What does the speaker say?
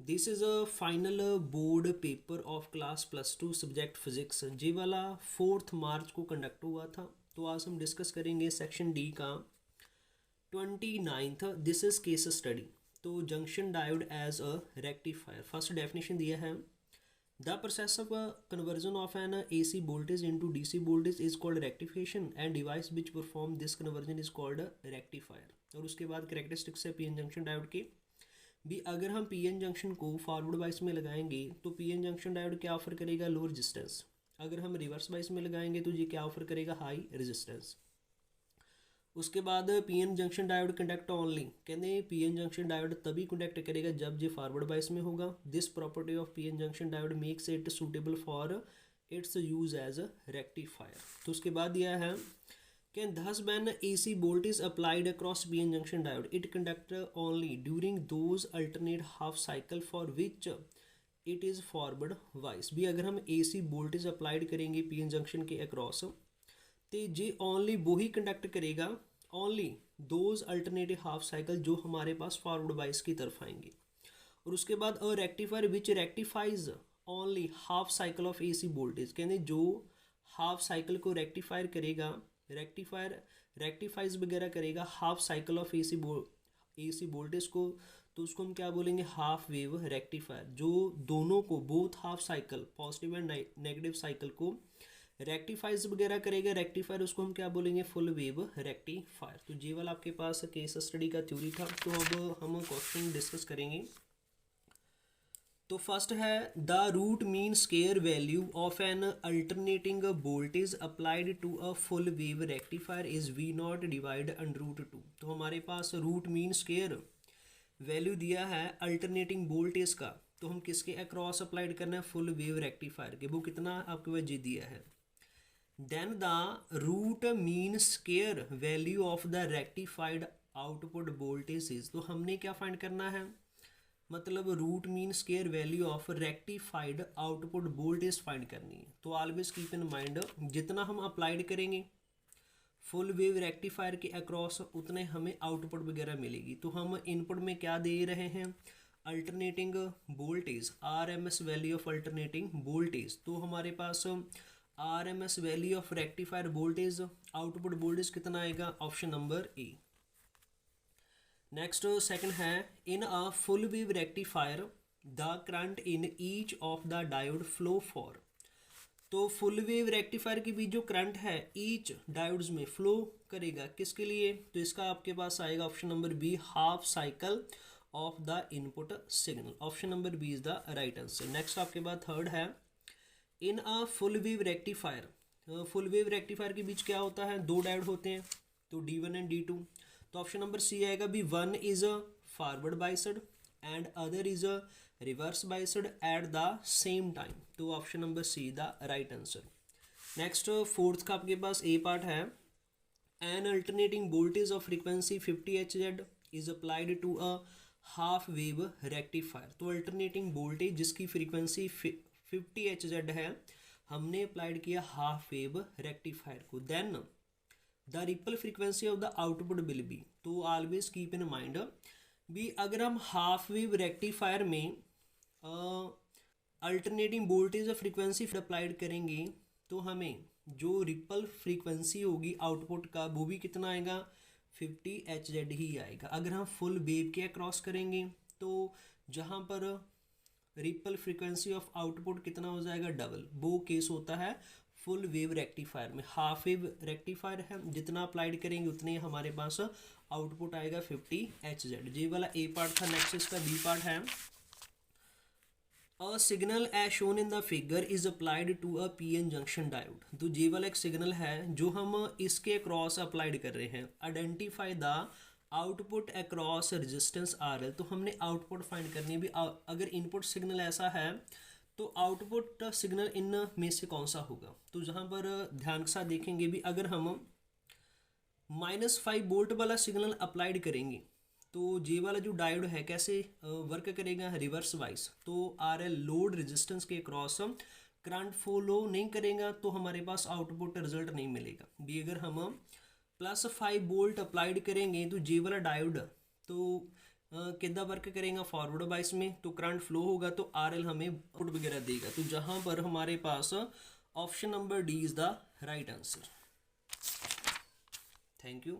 This is a final board paper of class +2 subject physics. ये वाला 4 मार्च को conduct हुआ था। तो आज हम डिस्कस करेंगे सेक्शन डी का 29th। This is case study. तो junction diode as a rectifier. First definition दिया है, the process of conversion of an AC voltage into DC voltage is called rectification and device which perform this conversion is called rectifier. और उसके बाद characteristics है PN junction diode के भी। अगर हम पीएन जंक्शन को फॉरवर्ड वाइस में लगाएंगे तो पीएन जंक्शन डायोड क्या ऑफर करेगा? Low resistance. अगर हम रिवर्स वाइस में लगाएंगे तो ये क्या ऑफर करेगा? High resistance. उसके बाद PN junction diode conduct only, कहते पीएन जंक्शन डायोड तभी कंडक्ट करेगा जब ये फॉरवर्ड बाइस में होगा। This property of PN junction diode makes it suitable for its use as a rectifier. तो उसके बाद दिया है Can thus when AC voltage applied across PN junction diode, it conduct only during those alternate half cycle for which it is forward wise। भी अगर हम AC voltage applied करेंगे PN junction के अक्रॉस तो ये ओनली वो ही conduct करेगा, only those alternative half cycle जो हमारे पास फॉरवर्ड वाइज की तरफ आएंगे। और उसके बाद a rectifier which rectifies only half cycle of AC voltage, कहते जो हाफ साइकिल को रेक्टिफायर करेगा, रेक्टिफाइज वगैरह करेगा half cycle of AC voltage को, तो उसको हम क्या बोलेंगे? Half wave rectifier. जो दोनों को both half cycle positive and negative cycle को रेक्टिफाइज वगैरह करेगा रेक्टिफायर, उसको हम क्या बोलेंगे? Full wave rectifier. तो ये वाला आपके पास केस स्टडी का थ्योरी था। तो अब हम क्वेश्चन डिस्कस करेंगे। तो फर्स्ट है the root mean square value of an alternating voltage applied to a full wave rectifier is V0 divide √2। तो हमारे पास रूट मीन स्केयर वैल्यू दिया है अल्टरनेटिंग वोल्टेज का, तो हम किसके अक्रॉस अप्लाइड करना है? फुल वेव रेक्टिफायर के। वो कितना आपके पास जी दिया है। Then the root mean square value of the rectified output voltage is, तो हमने क्या फाइंड करना है? मतलब root mean square value of rectified output voltage find करनी है। तो ऑलवेज कीप इन माइंड जितना हम अप्लाइड करेंगे फुल वेव रेक्टिफायर के अक्रॉस उतने हमें आउटपुट वगैरह मिलेगी। तो हम इनपुट में क्या दे रहे हैं? Alternating voltage, RMS value of alternating voltage. तो हमारे पास RMS value of rectifier voltage, output voltage कितना आएगा? Option number A. Next second है in a full wave rectifier the current in each of the diode flow for. तो full wave rectifier के बीच जो करंट है ईच डायोड्स में flow करेगा किसके लिए? तो इसका आपके पास आएगा option number B, half cycle of the input signal. Option number B is the right answer. Next आपके पास थर्ड है in a full wave rectifier. Full wave rectifier के बीच क्या होता है? दो डायोड होते हैं, तो D1 एंड D2। तो ऑप्शन नंबर सी आएगा भी, one is a forward biased and other is a reverse biased at the same time. तो option number C the right answer. Next fourth का आपके पास ए पार्ट है an alternating voltage of frequency 50 Hz is applied to a half wave rectifier. तो alternating voltage जिसकी frequency 50 Hz है, हमने applied किया हाफ वेव रेक्टिफायर को। Then the ripple frequency of the output will be, तो always keep in mind भी अगर हम हाफ वेव रेक्टिफायर में अल्टरनेटिंग वोल्टेज और फ्रीक्वेंसी अप्लाइड करेंगे तो हमें जो रिपल फ्रीक्वेंसी होगी आउटपुट का वो भी कितना आएगा? 50 Hz ही आएगा। अगर हम फुल वेव के अक्रॉस करेंगे तो जहाँ पर रिपल फ्रीक्वेंसी ऑफ आउटपुट कितना हो जाएगा? डबल। वो केस होता है फुल वेव रेक्टिफायर में। हाफ वेव रेक्टिफायर है, जितना अप्लाइड करेंगे उतने हमारे पास आउटपुट आएगा 50 Hz। ये वाला ए पार्ट था। नेक्स्ट इसका बी पार्ट है a signal as shown in the figure is applied to a PN junction diode. तो ये वाला एक सिग्नल है जो हम इसके अक्रॉस अप्लाइड कर रहे हैं। Identify the output across resistance RL। तो हमने आउटपुट फाइंड करनी है भी। अगर इनपुट सिग्नल ऐसा है तो आउटपुट सिग्नल इन में से कौन सा होगा? तो जहाँ पर ध्यान के साथ देखेंगे भी, अगर हम -5 वोल्ट वाला सिग्नल अप्लाइड करेंगे तो ये वाला जो डायोड है कैसे वर्क करेगा? Reverse wise. तो RL लोड रेजिस्टेंस के क्रॉस करंट फ्लो नहीं करेगा तो हमारे पास आउटपुट रिजल्ट नहीं मिलेगा भी। अगर हम +5 वोल्ट अप्लाइड करेंगे तो ये वाला डायोड तो कितना वर्क करेगा फॉरवर्ड बाइस में, तो करंट फ्लो होगा तो RL हमें आउटपुट वगैरह देगा। तो जहाँ पर हमारे पास option number D is the right answer. Thank you.